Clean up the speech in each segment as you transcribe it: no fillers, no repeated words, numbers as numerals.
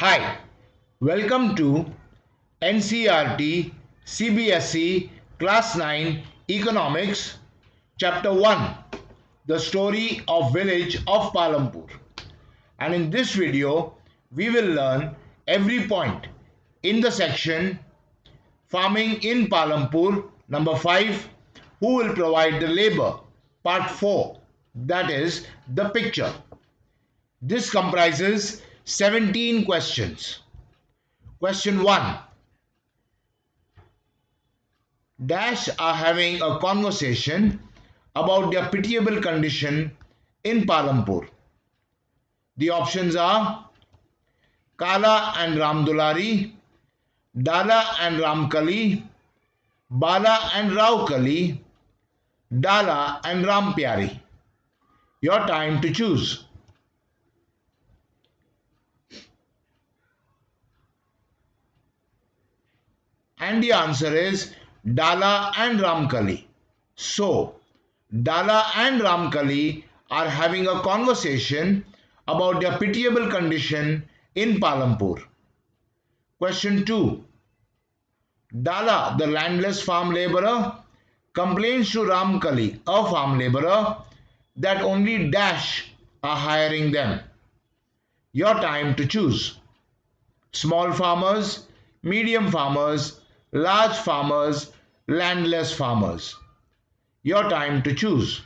Hi, welcome to NCRT CBSE Class 9 Economics Chapter 1, The Story of Village of Palampur. And in this video, we will learn every point in the section Farming in Palampur number 5, Who will provide the labor, part 4, that is the picture. This comprises 17 questions. Question 1. Dash are having a conversation about their pitiable condition in Palampur. The options are Kala and Ramdulari, Dala and Ramkali, Bala and Raukali, Dala and Rampyari. Your time to choose. And the answer is Dala and Ramkali. So, Dala and Ramkali are having a conversation about their pitiable condition in Palampur. Question 2. Dala, the landless farm laborer, complains to Ramkali, a farm laborer, that only Dash are hiring them. Your time to choose. Small farmers, medium farmers, large farmers, landless farmers. Your time to choose.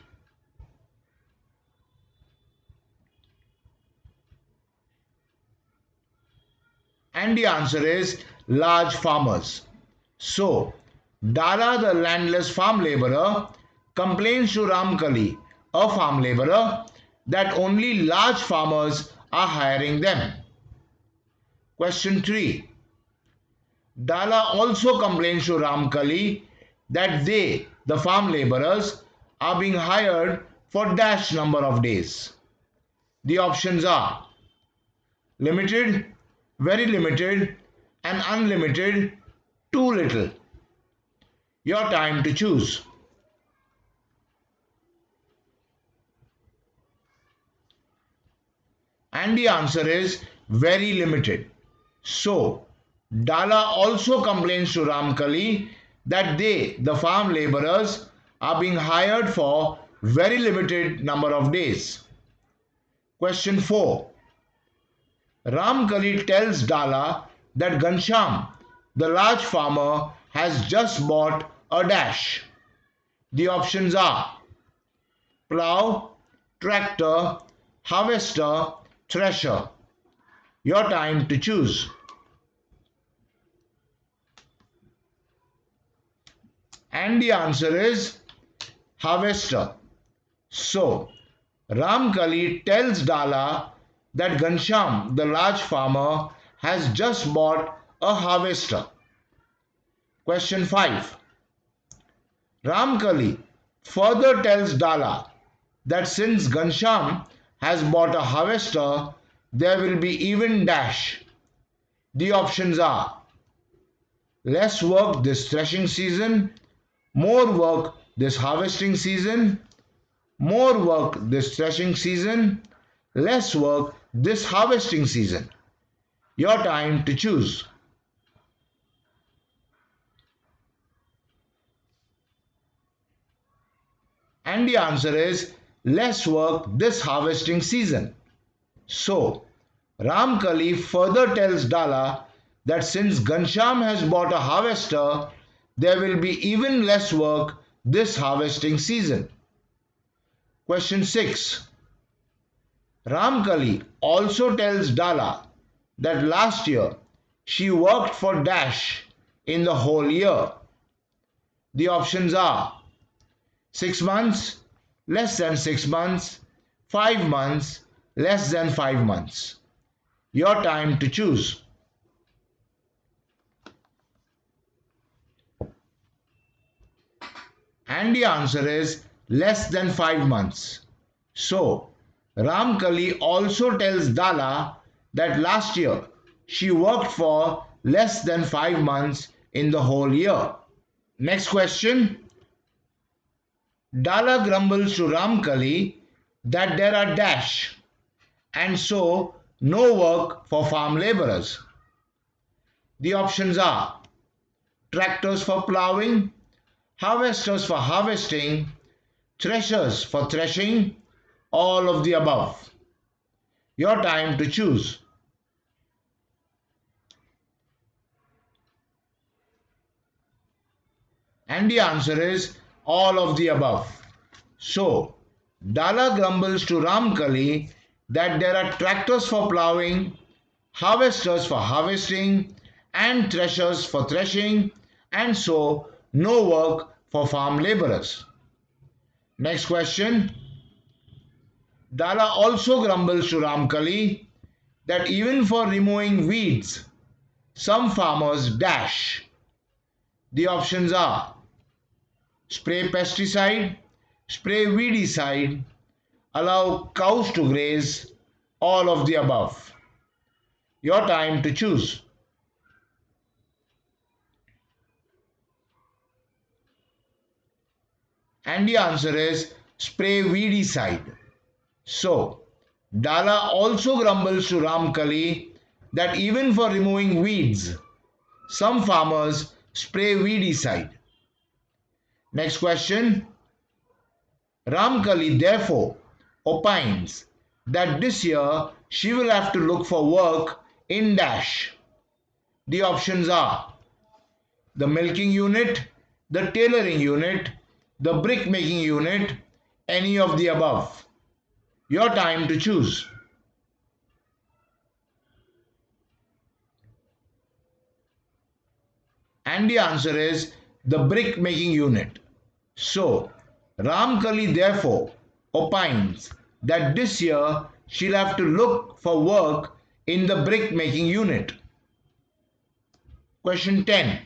And the answer is large farmers. So, Dala, the landless farm laborer, complains to Ramkali, a farm laborer, that only large farmers are hiring them. Question 3. Dala also complains to Ramkali that they, the farm laborers, are being hired for dash number of days. The options are limited, very limited, and unlimited, too little. Your time to choose. And the answer is very limited. So, Dala also complains to Ramkali that they, the farm laborers, are being hired for very limited number of days. Question 4. Ramkali tells Dala that Ghanshyam, the large farmer, has just bought a dash. The options are plough, tractor, harvester, thresher. Your time to choose. And the answer is harvester. So, Ramkali tells Dala that Ghanshyam, the large farmer, has just bought a harvester. Question 5. Ramkali further tells Dala that since Ghanshyam has bought a harvester, there will be even dash. The options are less work this threshing season, more work this harvesting season, more work this threshing season, less work this harvesting season. Your time to choose. And the answer is less work this harvesting season. So, Ramkali further tells Dala that since Ghanshyam has bought a harvester, there will be even less work this harvesting season. Question 6. Ramkali also tells Dala that last year she worked for dash in the whole year. The options are 6 months, less than 6 months, 5 months, less than 5 months. Your time to choose. And the answer is less than 5 months. So, Ramkali also tells Dala that last year she worked for less than 5 months in the whole year. Next question. Dala grumbles to Ramkali that there are dash, and so no work for farm laborers. The options are tractors for plowing, harvesters for harvesting, threshers for threshing, all of the above. Your time to choose. And the answer is all of the above. So, Dala grumbles to Ramkali that there are tractors for plowing, harvesters for harvesting, and threshers for threshing, and so no work for farm laborers. Next question. Dala also grumbles to Ramkali that even for removing weeds, some farmers dash. The options are spray pesticide, spray weedicide, allow cows to graze, all of the above. Your time to choose. And the answer is spray weedicide. So, Dala also grumbles to Ramkali that even for removing weeds, some farmers spray weedicide. Next question. Ramkali therefore opines that this year she will have to look for work in dash. The options are the milking unit, the tailoring unit, the brick making unit, any of the above. Your time to choose. And the answer is the brick making unit. So, Ramkali therefore opines that this year she'll have to look for work in the brick making unit. Question 10.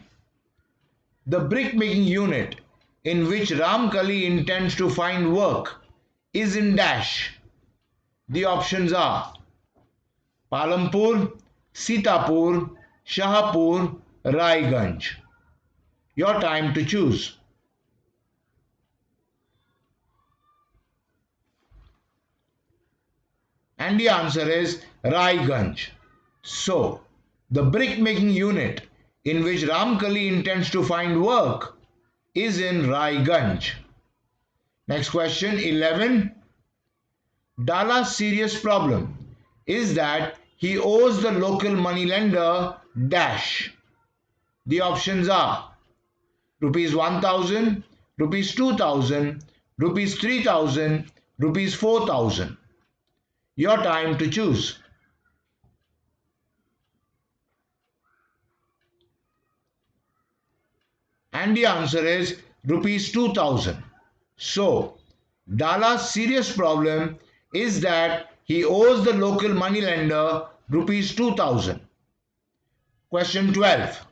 The brick making unit in which Ramkali intends to find work is in dash. The options are Palampur, Sitapur, Shahapur, Raiganj. Your time to choose. And the answer is Raiganj. So, the brick making unit in which Ramkali intends to find work is in Raiganj. Next question 11. Dala's serious problem is that he owes the local moneylender dash. The options are rupees 1000, rupees 2000, rupees 3000, rupees 4000. Your time to choose. And the answer is rupees 2000. So, Dala's serious problem is that he owes the local moneylender rupees 2000. Question 12.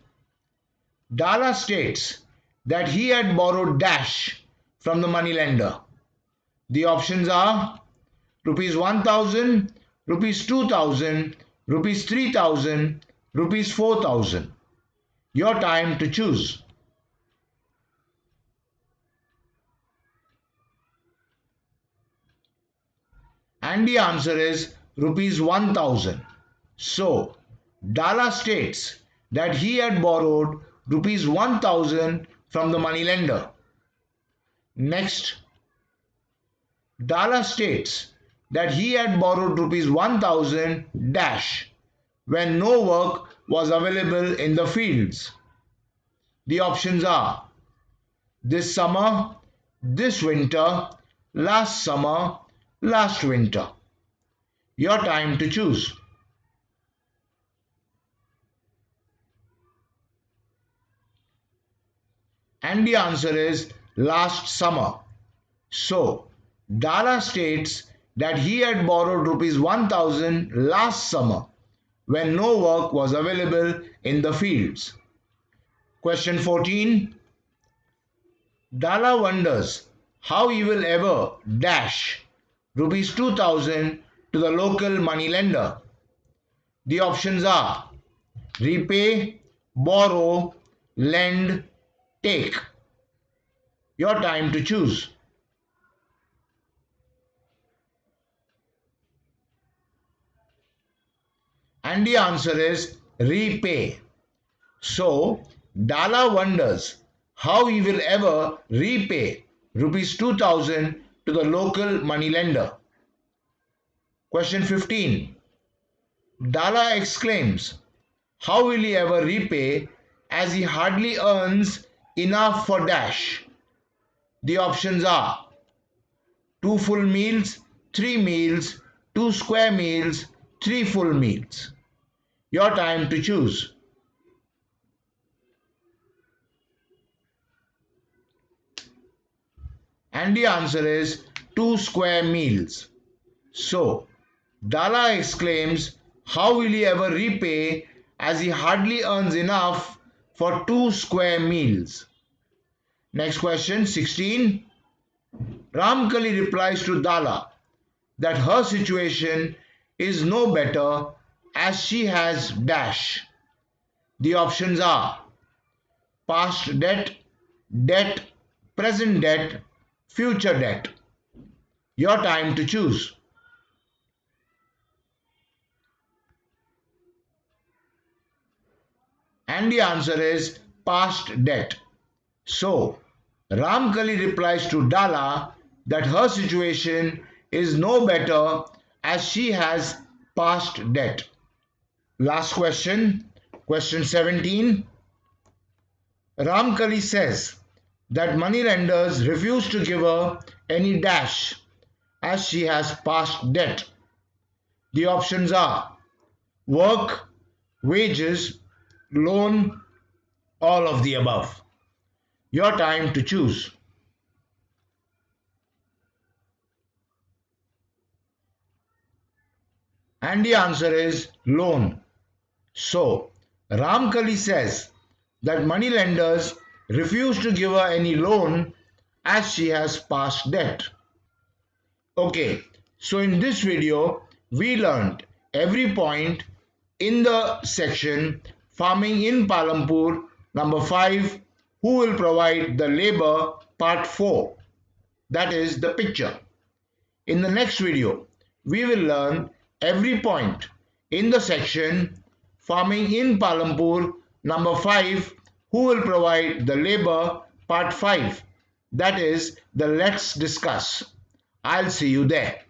Dala states that he had borrowed dash from the moneylender. The options are rupees 1000, rupees 2000, rupees 3000, rupees 4000. Your time to choose. And the answer is rupees 1000. So, Dala states that he had borrowed rupees 1000 from the moneylender. Next, Dala states that he had borrowed rupees 1000 dash when no work was available in the fields. The options are this summer, this winter, last summer, last winter. Your time to choose. And the answer is last summer. So, Dala states that he had borrowed rupees 1000 last summer when no work was available in the fields. Question 14. Dala wonders how he will ever dash rupees 2000 to the local moneylender. The options are repay, borrow, lend, take. Your time to choose. And the answer is repay. So, Dala wonders how he will ever repay rupees 2000 to the local moneylender. Question 15. Dala exclaims, how will he ever repay as he hardly earns enough for dash? The options are 2 full meals, 3 meals, 2 square meals, 3 full meals. Your time to choose. And the answer is 2 square meals. So, Dala exclaims, how will he ever repay as he hardly earns enough for 2 square meals? Next question, 16. Ramkali replies to Dala that her situation is no better as she has dash. The options are past debt, debt, present debt, future debt. Your time to choose. And the answer is past debt. So, Ramkali replies to Dala that her situation is no better as she has past debt. Last question, question 17. Ramkali says that moneylenders refuse to give her any dash as she has past debt. The options are work, wages, loan, all of the above. Your time to choose. And the answer is loan. So, Ramkali says that moneylenders refuse to give her any loan as she has past debt. Okay, so in this video, we learned every point in the section Farming in Palampur number 5, who will provide the labor part 4, that is the picture. In the next video, we will learn every point in the section Farming in Palampur number 5, who will provide the labor part 5, that is the let's discuss. I'll see you there.